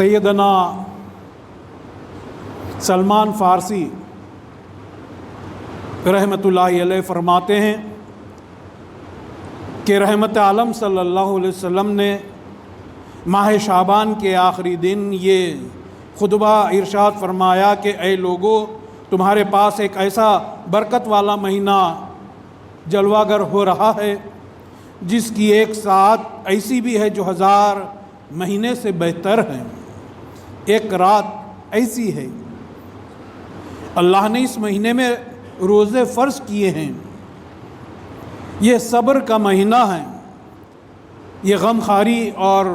سیدنا سلمان فارسی رحمۃ اللہ علیہ فرماتے ہیں کہ رحمت عالم صلی اللہ علیہ وسلم نے ماہ شعبان کے آخری دن یہ خطبہ ارشاد فرمایا کہ اے لوگو، تمہارے پاس ایک ایسا برکت والا مہینہ جلوہ گر ہو رہا ہے جس کی ایک ساعت ایسی بھی ہے جو 1000 مہینے سے بہتر ہے، ایک رات ایسی ہے۔ اللہ نے اس مہینے میں روزے فرض کیے ہیں، یہ صبر کا مہینہ ہے، یہ غم خواری اور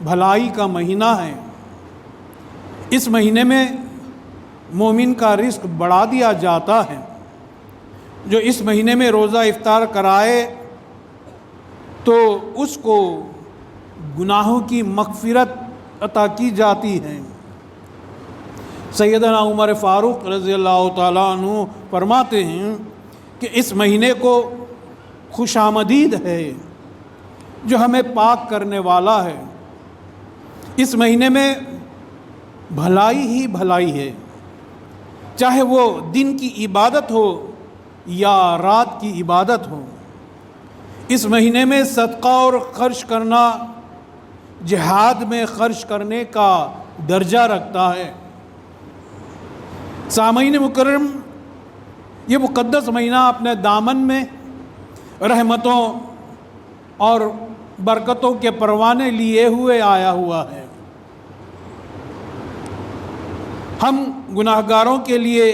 بھلائی کا مہینہ ہے۔ اس مہینے میں مومن کا رزق بڑھا دیا جاتا ہے۔ جو اس مہینے میں روزہ افطار کرائے تو اس کو گناہوں کی مغفرت عطا کی جاتی ہے۔ سیدنا عمر فاروق رضی اللہ تعالیٰ عنہ فرماتے ہیں کہ اس مہینے کو خوش آمدید ہے جو ہمیں پاک کرنے والا ہے۔ اس مہینے میں بھلائی ہی بھلائی ہے، چاہے وہ دن کی عبادت ہو یا رات کی عبادت ہو۔ اس مہینے میں صدقہ اور خرچ کرنا جہاد میں خرچ کرنے کا درجہ رکھتا ہے۔ سامعین مکرم، یہ مقدس مہینہ اپنے دامن میں رحمتوں اور برکتوں کے پروانے لیے ہوئے آیا ہوا ہے۔ ہم گناہگاروں کے لیے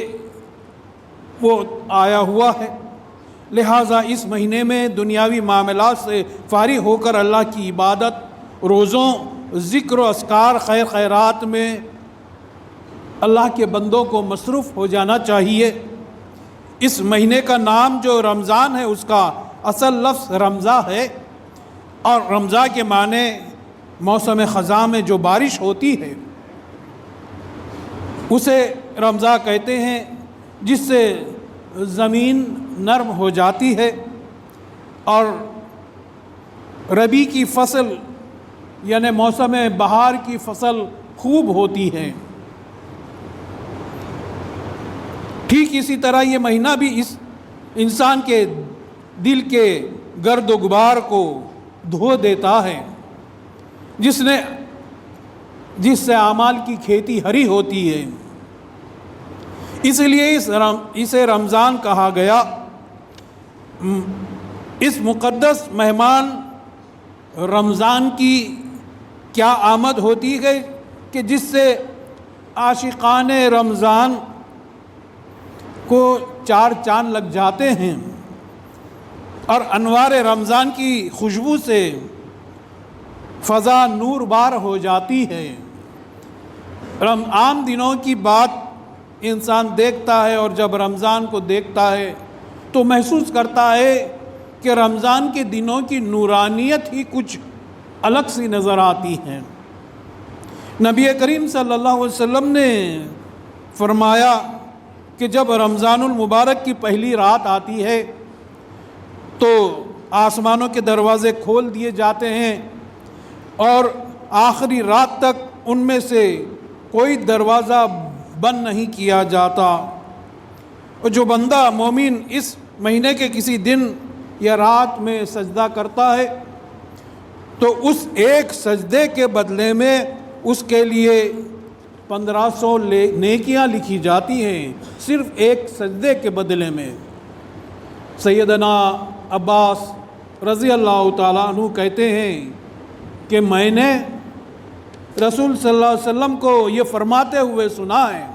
وہ آیا ہوا ہے، لہٰذا اس مہینے میں دنیاوی معاملات سے فارغ ہو کر اللہ کی عبادت، روزوں، ذکر و اذکار، خیر خیرات میں اللہ کے بندوں کو مصروف ہو جانا چاہیے۔ اس مہینے کا نام جو رمضان ہے اس کا اصل لفظ رمضاں ہے، اور رمضاں کے معنی موسم خزاں میں جو بارش ہوتی ہے اسے رمضاں کہتے ہیں، جس سے زمین نرم ہو جاتی ہے اور ربیع کی فصل یعنی موسم بہار کی فصل خوب ہوتی ہے۔ ٹھیک اسی طرح یہ مہینہ بھی اس انسان کے دل کے گرد و غبار کو دھو دیتا ہے، جس سے اعمال کی کھیتی ہری ہوتی ہے۔ اس لیے اسے رمضان کہا گیا۔ اس مقدس مہمان رمضان کی کیا آمد ہوتی ہے کہ جس سے عاشقان رمضان کو 4 چاند لگ جاتے ہیں اور انوار رمضان کی خوشبو سے فضا نور بار ہو جاتی ہے۔ عام دنوں کی بات انسان دیکھتا ہے اور جب رمضان کو دیکھتا ہے تو محسوس کرتا ہے کہ رمضان کے دنوں کی نورانیت ہی کچھ الگ سی نظر آتی ہے۔ نبی کریم صلی اللہ علیہ وسلم نے فرمایا کہ جب رمضان المبارک کی پہلی رات آتی ہے تو آسمانوں کے دروازے کھول دیے جاتے ہیں اور آخری رات تک ان میں سے کوئی دروازہ بند نہیں کیا جاتا، اور جو بندہ مومن اس مہینے کے کسی دن یا رات میں سجدہ کرتا ہے تو اس ایک سجدے کے بدلے میں اس کے لیے 1500 نیکیاں لکھی جاتی ہیں، صرف ایک سجدے کے بدلے میں۔ سیدنا عباس رضی اللہ تعالیٰ عنہ کہتے ہیں کہ میں نے رسول صلی اللہ علیہ وسلم کو یہ فرماتے ہوئے سنا ہے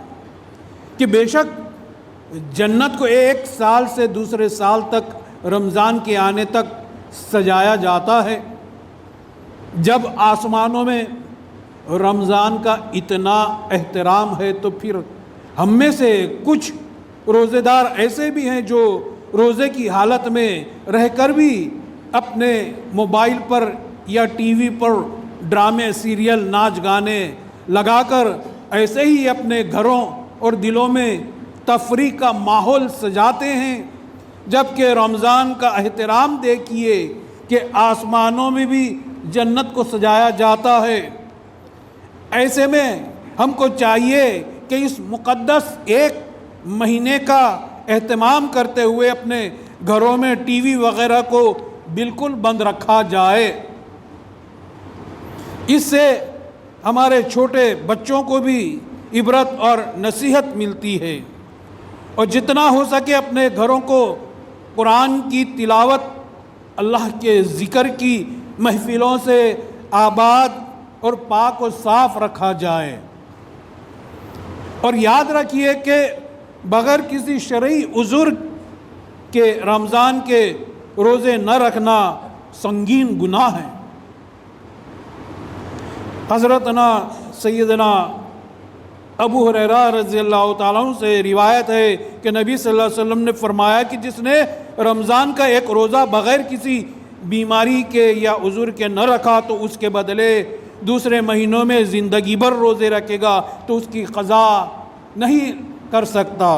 کہ بے شک جنت کو 1 سال سے دوسرے سال تک رمضان کے آنے تک سجایا جاتا ہے۔ جب آسمانوں میں رمضان کا اتنا احترام ہے تو پھر ہم میں سے کچھ روزے دار ایسے بھی ہیں جو روزے کی حالت میں رہ کر بھی اپنے موبائل پر یا ٹی وی پر ڈرامے، سیریل، ناچ گانے لگا کر ایسے ہی اپنے گھروں اور دلوں میں تفریح کا ماحول سجاتے ہیں، جبکہ رمضان کا احترام دیکھیے کہ آسمانوں میں بھی جنت کو سجایا جاتا ہے۔ ایسے میں ہم کو چاہیے کہ اس مقدس ایک مہینے کا اہتمام کرتے ہوئے اپنے گھروں میں ٹی وی وغیرہ کو بالکل بند رکھا جائے۔ اس سے ہمارے چھوٹے بچوں کو بھی عبرت اور نصیحت ملتی ہے، اور جتنا ہو سکے اپنے گھروں کو قرآن کی تلاوت، اللہ کے ذکر کی محفلوں سے آباد اور پاک و صاف رکھا جائے۔ اور یاد رکھیے کہ بغیر کسی شرعی عذر کے رمضان کے روزے نہ رکھنا سنگین گناہ ہے۔ حضرتنا سیدنا ابو ہریرہ رضی اللہ تعالیٰ عنہ سے روایت ہے کہ نبی صلی اللہ علیہ وسلم نے فرمایا کہ جس نے رمضان کا ایک روزہ بغیر کسی بیماری کے یا عذر کے نہ رکھا تو اس کے بدلے دوسرے مہینوں میں زندگی بھر روزے رکھے گا تو اس کی قضا نہیں کر سکتا۔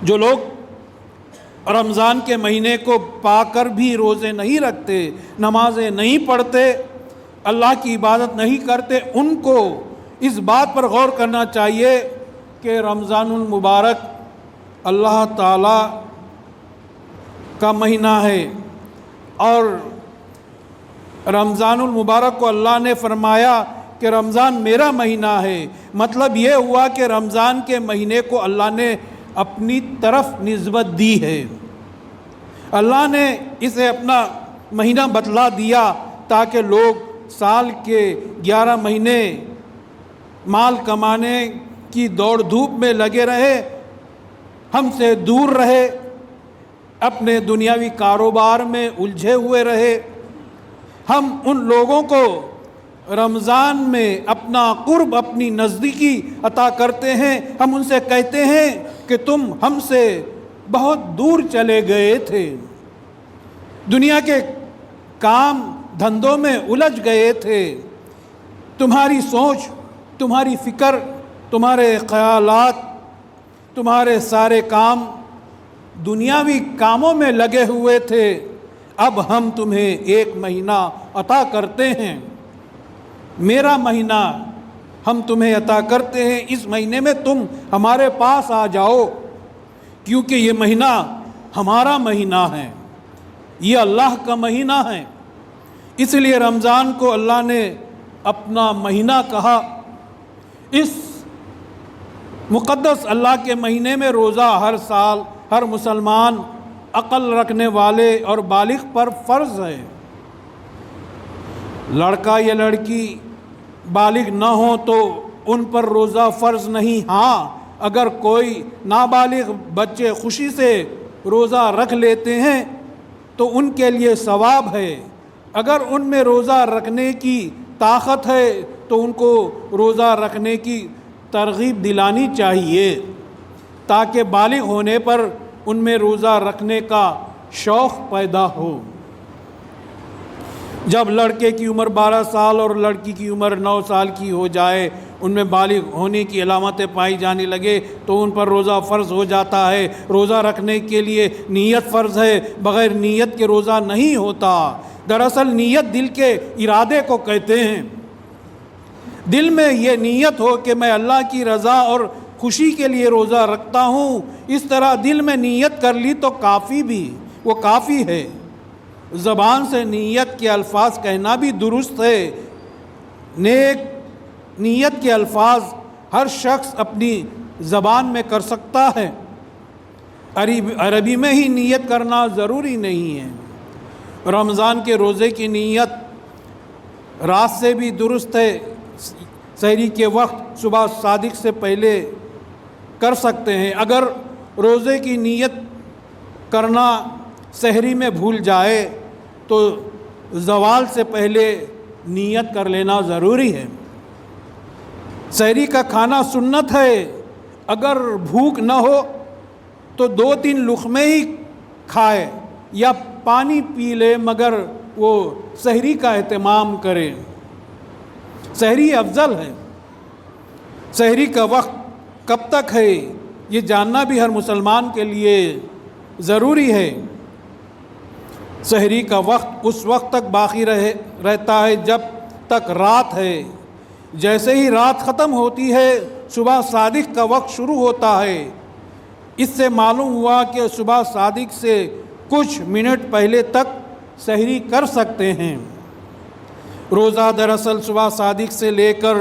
جو لوگ رمضان کے مہینے کو پا کر بھی روزے نہیں رکھتے، نمازیں نہیں پڑھتے، اللہ کی عبادت نہیں کرتے، ان کو اس بات پر غور کرنا چاہیے کہ رمضان المبارک اللہ تعالیٰ کا مہینہ ہے، اور رمضان المبارک کو اللہ نے فرمایا کہ رمضان میرا مہینہ ہے۔ مطلب یہ ہوا کہ رمضان کے مہینے کو اللہ نے اپنی طرف نسبت دی ہے، اللہ نے اسے اپنا مہینہ بتلا دیا تاکہ لوگ سال کے 11 مہینے مال کمانے کی دوڑ دھوپ میں لگے رہے، ہم سے دور رہے، اپنے دنیاوی کاروبار میں الجھے ہوئے رہے۔ ہم ان لوگوں کو رمضان میں اپنا قرب، اپنی نزدیکی عطا کرتے ہیں۔ ہم ان سے کہتے ہیں کہ تم ہم سے بہت دور چلے گئے تھے، دنیا کے کام دھندوں میں الجھ گئے تھے، تمہاری سوچ، تمہاری فکر، تمہارے خیالات، تمہارے سارے کام دنیاوی کاموں میں لگے ہوئے تھے، اب ہم تمہیں ایک مہینہ عطا کرتے ہیں، میرا مہینہ ہم تمہیں عطا کرتے ہیں، اس مہینے میں تم ہمارے پاس آ جاؤ، کیونکہ یہ مہینہ ہمارا مہینہ ہے، یہ اللہ کا مہینہ ہے۔ اس لیے رمضان کو اللہ نے اپنا مہینہ کہا۔ اس مقدس اللہ کے مہینے میں روزہ ہر سال ہر مسلمان عقل رکھنے والے اور بالغ پر فرض ہے۔ لڑکا یا لڑکی بالغ نہ ہو تو ان پر روزہ فرض نہیں۔ ہاں، اگر کوئی نابالغ بچے خوشی سے روزہ رکھ لیتے ہیں تو ان کے لیے ثواب ہے۔ اگر ان میں روزہ رکھنے کی طاقت ہے تو ان کو روزہ رکھنے کی ترغیب دلانی چاہیے تاکہ بالغ ہونے پر ان میں روزہ رکھنے کا شوق پیدا ہو۔ جب لڑکے کی عمر 12 سال اور لڑکی کی عمر 9 سال کی ہو جائے، ان میں بالغ ہونے کی علامتیں پائی جانے لگے تو ان پر روزہ فرض ہو جاتا ہے۔ روزہ رکھنے کے لیے نیت فرض ہے، بغیر نیت کے روزہ نہیں ہوتا۔ دراصل نیت دل کے ارادے کو کہتے ہیں۔ دل میں یہ نیت ہو کہ میں اللہ کی رضا اور خوشی کے لیے روزہ رکھتا ہوں، اس طرح دل میں نیت کر لی تو وہ کافی ہے۔ زبان سے نیت کے الفاظ کہنا بھی درست ہے۔ نیک نیت کے الفاظ ہر شخص اپنی زبان میں کر سکتا ہے، عربی میں ہی نیت کرنا ضروری نہیں ہے۔ رمضان کے روزے کی نیت رات سے بھی درست ہے۔ سحری کے وقت صبح صادق سے پہلے کر سکتے ہیں۔ اگر روزے کی نیت کرنا سحری میں بھول جائے تو زوال سے پہلے نیت کر لینا ضروری ہے۔ سحری کا کھانا سنت ہے، اگر بھوک نہ ہو تو 2-3 لقمے ہی کھائے یا پانی پی لے، مگر وہ سحری کا اہتمام کرے۔ سحری افضل ہے۔ سحری کا وقت کب تک ہے یہ جاننا بھی ہر مسلمان کے لیے ضروری ہے۔ سحری کا وقت اس وقت تک باقی رہتا ہے جب تک رات ہے، جیسے ہی رات ختم ہوتی ہے صبح صادق کا وقت شروع ہوتا ہے۔ اس سے معلوم ہوا کہ صبح صادق سے کچھ منٹ پہلے تک سحری کر سکتے ہیں۔ روزہ دراصل صبح صادق سے لے کر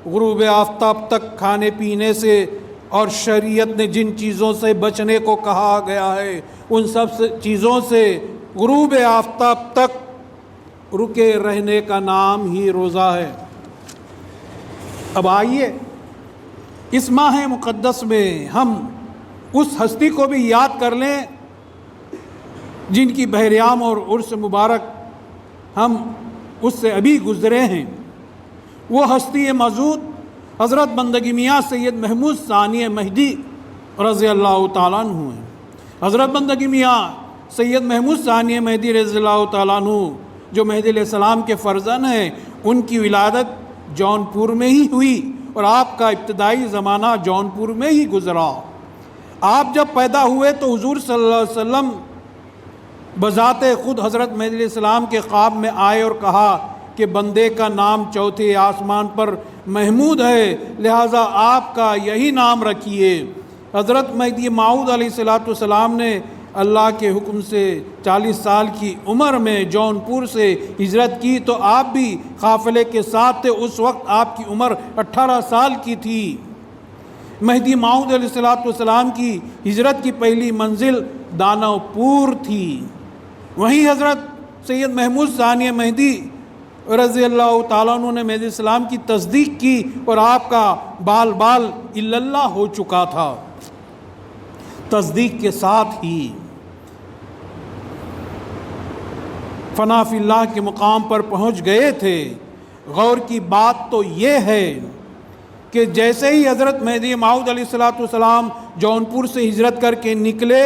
غروب آفتاب تک کھانے پینے سے اور شریعت نے جن چیزوں سے بچنے کو کہا گیا ہے ان سب چیزوں سے غروب آفتاب تک رکے رہنے کا نام ہی روزہ ہے۔ اب آئیے اس ماہ مقدس میں ہم اس ہستی کو بھی یاد کر لیں جن کی بحریام اور عرس مبارک ہم اس سے ابھی گزرے ہیں۔ وہ ہستی موجود حضرت بندگی میاں سید محمود ثانی مہدی رضی اللہ تعالیٰ عنہ ہیں۔ حضرت بندگی میاں سید محمود ثانی مہدی رضی اللہ تعالیٰ عنہ جو مہدی علیہ السلام کے فرزند ہیں، ان کی ولادت جونپور میں ہی ہوئی اور آپ کا ابتدائی زمانہ جونپور میں ہی گزرا۔ آپ جب پیدا ہوئے تو حضور صلی اللہ علیہ وسلم بذات خود حضرت مہدی علیہ السلام کے خواب میں آئے اور کہا کہ بندے کا نام چوتھے آسمان پر محمود ہے، لہٰذا آپ کا یہی نام رکھیے۔ حضرت مہدی موعود علیہ السلام نے اللہ کے حکم سے 40 سال کی عمر میں جونپور سے ہجرت کی تو آپ بھی قافلے کے ساتھ تھے۔ اس وقت آپ کی عمر 18 سال کی تھی۔ مہدی موعود علیہ السلام کی ہجرت کی پہلی منزل داناپور تھی۔ وہیں حضرت سید محمود ثانی مہدی رضی اللہ تعالیٰ عنہ نے مہدی السلام کی تصدیق کی اور آپ کا بال الا اللہ ہو چکا تھا۔ تصدیق کے ساتھ ہی فنا فی اللہ کے مقام پر پہنچ گئے تھے۔ غور کی بات تو یہ ہے کہ جیسے ہی حضرت مہدی موعود علیہ السلام جونپور سے ہجرت کر کے نکلے،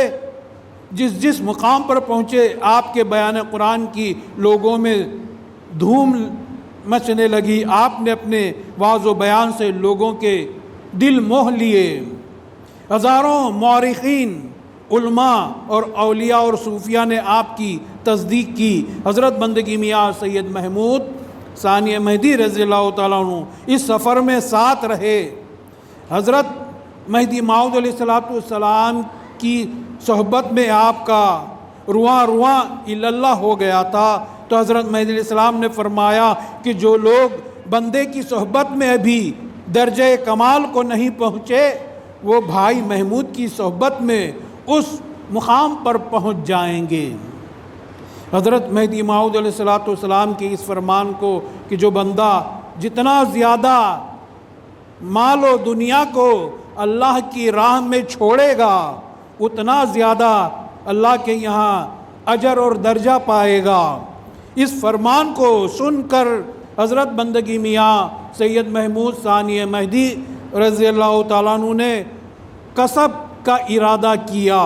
جس مقام پر پہنچے آپ کے بیان قرآن کی لوگوں میں دھوم مچنے لگی۔ آپ نے اپنے واعظ و بیان سے لوگوں کے دل موہ لیے۔ ہزاروں مورخین، علماء اور اولیاء اور صوفیاء نے آپ کی تصدیق کی۔ حضرت بندگی میاں سید محمود ثانی مہدی رضی اللہ تعالیٰ عنہ اس سفر میں ساتھ رہے۔ حضرت مہدی موعود علیہ السلام کی صحبت میں آپ کا رواں الا اللہ ہو گیا تھا، تو حضرت مہدی علیہ السلام نے فرمایا کہ جو لوگ بندے کی صحبت میں ابھی درجہ کمال کو نہیں پہنچے، وہ بھائی محمود کی صحبت میں اس مقام پر پہنچ جائیں گے۔ حضرت مہدی موعود علیہ السلام کے اس فرمان کو کہ جو بندہ جتنا زیادہ مال و دنیا کو اللہ کی راہ میں چھوڑے گا اتنا زیادہ اللہ کے یہاں اجر اور درجہ پائے گا، اس فرمان کو سن کر حضرت بندگی میاں سید محمود ثانی مہدی رضی اللہ تعالیٰ عنہ نے کسب کا ارادہ کیا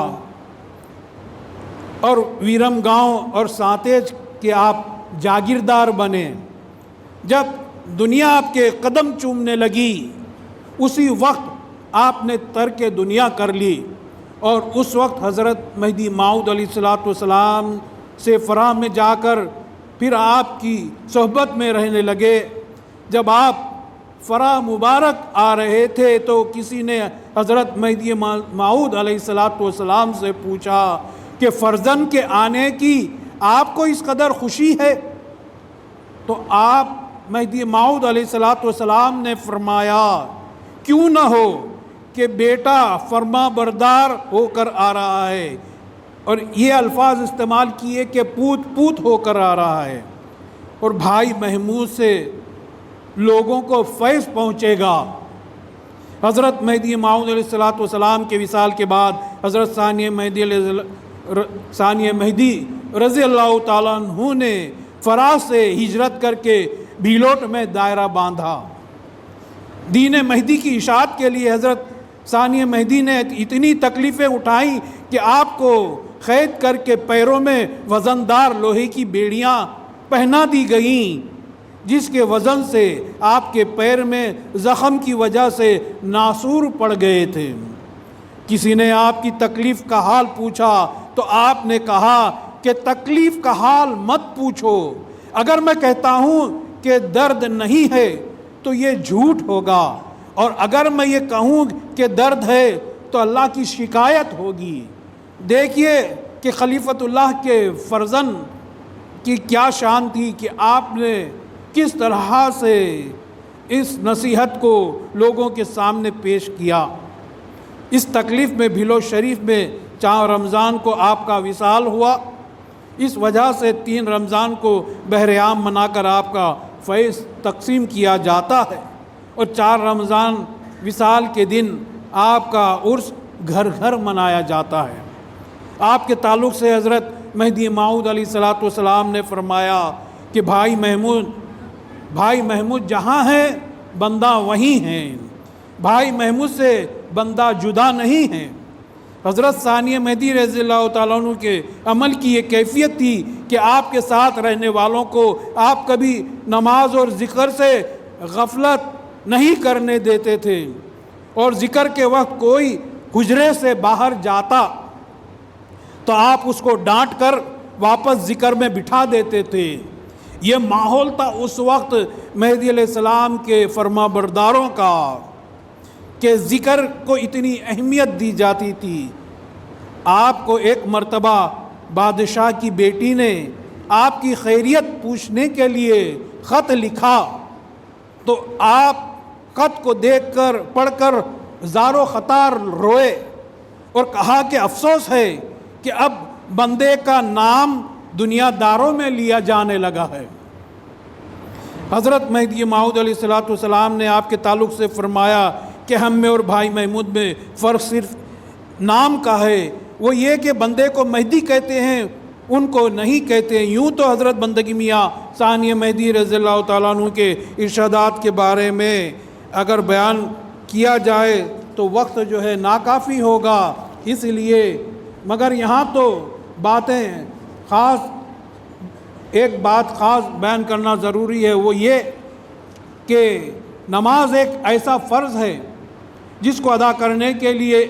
اور ویرم گاؤں اور سانتیج کے آپ جاگیردار بنے۔ جب دنیا آپ کے قدم چومنے لگی اسی وقت آپ نے ترک دنیا کر لی اور اس وقت حضرت مہدی موعود علیہ السلام سے فرح میں جا کر پھر آپ کی صحبت میں رہنے لگے۔ جب آپ فرح مبارک آ رہے تھے تو کسی نے حضرت مہدی موعود علیہ السلام سے پوچھا کہ فرزند کے آنے کی آپ کو اس قدر خوشی ہے؟ تو آپ مہدی موعود علیہ السلام نے فرمایا کیوں نہ ہو کہ بیٹا فرما بردار ہو کر آ رہا ہے، اور یہ الفاظ استعمال کیے کہ پوت ہو کر آ رہا ہے، اور بھائی محمود سے لوگوں کو فیض پہنچے گا۔ حضرت مہدی موعود علیہ السلام کے وصال کے بعد حضرت ثانی مہدی رضی اللہ تعالیٰ عنہ نے فرح سے ہجرت کر کے بھیلوٹ میں دائرہ باندھا۔ دین مہدی کی اشاعت کے لیے حضرت ثانی مہدی نے اتنی تکلیفیں اٹھائیں کہ آپ کو قید کر کے پیروں میں وزندار لوہے کی بیڑیاں پہنا دی گئیں، جس کے وزن سے آپ کے پیر میں زخم کی وجہ سے ناسور پڑ گئے تھے۔ کسی نے آپ کی تکلیف کا حال پوچھا تو آپ نے کہا کہ تکلیف کا حال مت پوچھو، اگر میں کہتا ہوں کہ درد نہیں ہے تو یہ جھوٹ ہوگا، اور اگر میں یہ کہوں کہ درد ہے تو اللہ کی شکایت ہوگی۔ دیکھیے کہ خلیفۃ اللہ کے فرزند کی کیا شان تھی کہ آپ نے کس طرح سے اس نصیحت کو لوگوں کے سامنے پیش کیا۔ اس تکلیف میں بھیلو شریف میں 4 رمضان کو آپ کا وصال ہوا، اس وجہ سے 3 رمضان کو بہر عام منا کر آپ کا فیض تقسیم کیا جاتا ہے، اور 4 رمضان وصال کے دن آپ کا عرس گھر گھر منایا جاتا ہے۔ آپ کے تعلق سے حضرت مہدی موعود علیہ الصلوۃ والسلام نے فرمایا کہ بھائی محمود جہاں ہے بندہ وہیں ہے، بھائی محمود سے بندہ جدا نہیں ہے۔ حضرت ثانی مہدی رضی اللہ تعالیٰ عنہ کے عمل کی یہ کیفیت تھی کہ آپ کے ساتھ رہنے والوں کو آپ کبھی نماز اور ذکر سے غفلت نہیں کرنے دیتے تھے، اور ذکر کے وقت کوئی حجرے سے باہر جاتا تو آپ اس کو ڈانٹ کر واپس ذکر میں بٹھا دیتے تھے۔ یہ ماحول تھا اس وقت مہدی علیہ السلام کے فرما برداروں کا کہ ذکر کو اتنی اہمیت دی جاتی تھی۔ آپ کو ایک مرتبہ بادشاہ کی بیٹی نے آپ کی خیریت پوچھنے کے لیے خط لکھا، تو آپ خط کو دیکھ کر پڑھ کر زار و خطار روئے اور کہا کہ افسوس ہے کہ اب بندے کا نام دنیا داروں میں لیا جانے لگا ہے۔ حضرت مہدی موعود علیہ الصلوۃ والسلام نے آپ کے تعلق سے فرمایا کہ ہم میں اور بھائی محمود میں فرق صرف نام کا ہے، وہ یہ کہ بندے کو مہدی کہتے ہیں، ان کو نہیں کہتے ہیں۔ یوں تو حضرت بندگی میاں ثانی مہدی رضی اللہ تعالیٰ عنہ کے ارشادات کے بارے میں اگر بیان کیا جائے تو وقت جو ہے ناکافی ہوگا، اس لیے مگر یہاں تو ایک بات خاص بیان کرنا ضروری ہے، وہ یہ کہ نماز ایک ایسا فرض ہے جس کو ادا کرنے کے لیے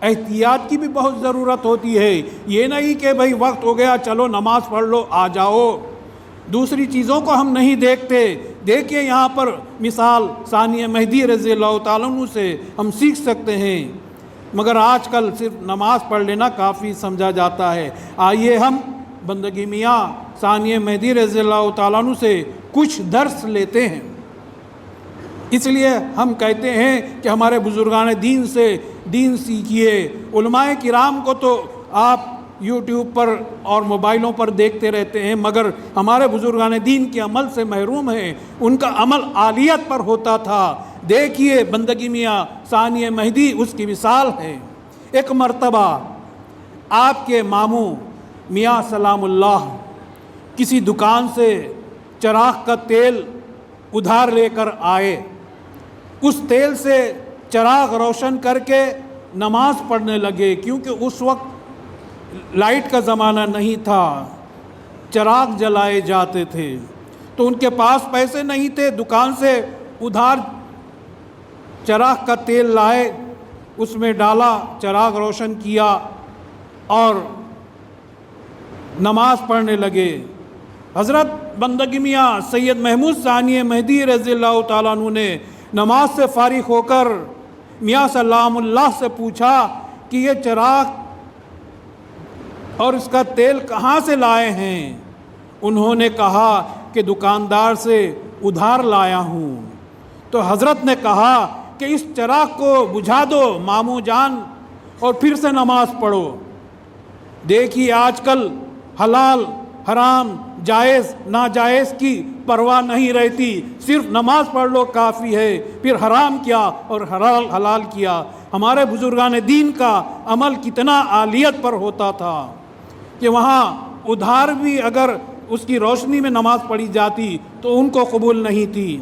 احتیاط کی بھی بہت ضرورت ہوتی ہے۔ یہ نہیں کہ بھئی وقت ہو گیا چلو نماز پڑھ لو آ جاؤ، دوسری چیزوں کو ہم نہیں دیکھتے۔ دیکھیے یہاں پر مثال ثانی مہدی رضی اللہ تعالیٰ عنہ سے ہم سیکھ سکتے ہیں، مگر آج کل صرف نماز پڑھ لینا کافی سمجھا جاتا ہے۔ آئیے ہم بندگی میاں ثانی مہدی رضی اللہ تعالیٰ عنہ سے کچھ درس لیتے ہیں۔ اس لیے ہم کہتے ہیں کہ ہمارے بزرگان دین سے دین سیکھیے۔ علماء کرام کو تو آپ یوٹیوب پر اور موبائلوں پر دیکھتے رہتے ہیں، مگر ہمارے بزرگان دین کے عمل سے محروم ہیں، ان کا عمل عالیت پر ہوتا تھا۔ دیکھیے بندگی میاں ثانی مہدی اس کی مثال ہے۔ ایک مرتبہ آپ کے ماموں میاں سلام اللہ کسی دکان سے چراغ کا تیل ادھار لے کر آئے، اس تیل سے چراغ روشن کر کے نماز پڑھنے لگے، کیونکہ اس وقت لائٹ کا زمانہ نہیں تھا، چراغ جلائے جاتے تھے، تو ان کے پاس پیسے نہیں تھے، دکان سے ادھار چراغ کا تیل لائے، اس میں ڈالا، چراغ روشن کیا اور نماز پڑھنے لگے۔ حضرت بندگی میاں سید محمود ثانی مہدی رضی اللہ تعالیٰ عنہ نے نماز سے فارغ ہو کر میاں سلام اللہ سے پوچھا کہ یہ چراغ اور اس کا تیل کہاں سے لائے ہیں؟ انہوں نے کہا کہ دکاندار سے ادھار لایا ہوں۔ تو حضرت نے کہا کہ اس چراغ کو بجھا دو ماموں جان اور پھر سے نماز پڑھو۔ دیکھیے آج کل حلال حرام جائز ناجائز کی پرواہ نہیں رہتی، صرف نماز پڑھ لو کافی ہے، پھر حرام کیا اور حلال کیا۔ ہمارے بزرگان دین کا عمل کتنا عالیت پر ہوتا تھا کہ وہاں ادھار بھی اگر اس کی روشنی میں نماز پڑھی جاتی تو ان کو قبول نہیں تھی۔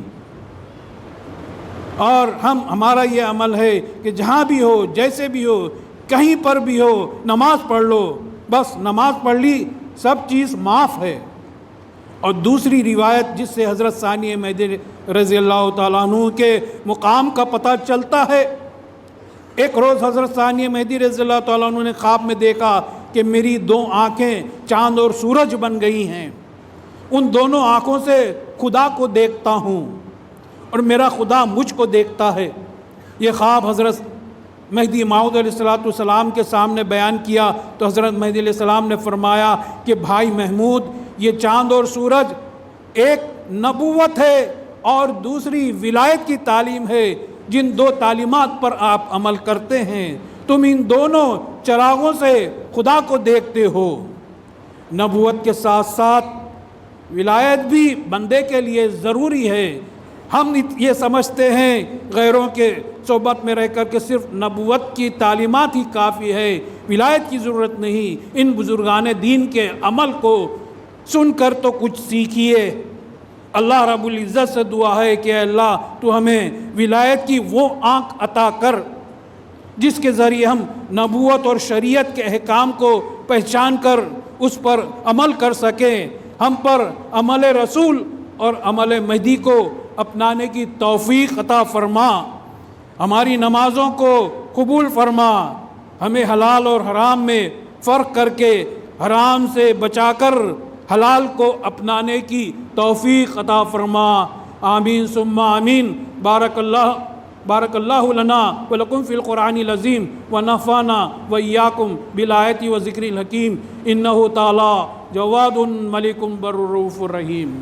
اور ہمارا یہ عمل ہے کہ جہاں بھی ہو جیسے بھی ہو کہیں پر بھی ہو نماز پڑھ لو، بس نماز پڑھ لی سب چیز معاف ہے۔ اور دوسری روایت جس سے حضرت ثانی مہدی رضی اللہ تعالیٰ عنہ کے مقام کا پتہ چلتا ہے، ایک روز حضرت ثانی مہدی رضی اللہ تعالیٰ عنہ نے خواب میں دیکھا کہ میری 2 آنکھیں چاند اور سورج بن گئی ہیں، ان دونوں آنکھوں سے خدا کو دیکھتا ہوں، اور میرا خدا مجھ کو دیکھتا ہے۔ یہ خواب حضرت مہدی موعود علیہ السلام کے سامنے بیان کیا تو حضرت مہدی علیہ السلام نے فرمایا کہ بھائی محمود، یہ چاند اور سورج ایک نبوت ہے اور دوسری ولایت کی تعلیم ہے، جن دو تعلیمات پر آپ عمل کرتے ہیں تم ان دونوں چراغوں سے خدا کو دیکھتے ہو۔ نبوت کے ساتھ ساتھ ولایت بھی بندے کے لیے ضروری ہے۔ ہم یہ سمجھتے ہیں غیروں کے صحبت میں رہ کر کے صرف نبوت کی تعلیمات ہی کافی ہے، ولایت کی ضرورت نہیں۔ ان بزرگان دین کے عمل کو سن کر تو کچھ سیکھیے۔ اللہ رب العزت سے دعا ہے کہ اے اللہ تو ہمیں ولایت کی وہ آنکھ عطا کر جس کے ذریعے ہم نبوت اور شریعت کے احکام کو پہچان کر اس پر عمل کر سکیں۔ ہم پر عمل رسول اور عمل مہدی کو اپنانے کی توفیق عطا فرما، ہماری نمازوں کو قبول فرما، ہمیں حلال اور حرام میں فرق کر کے حرام سے بچا کر حلال کو اپنانے کی توفیق عطا فرما۔ آمین ثم آمین۔ بارک اللہ لنا ولکم فی القرآن العظیم ونفعنا وإیاکم بالآیات و ذکر الحکیم، انہ تعالی جواد ملک بر رؤوف الرحیم۔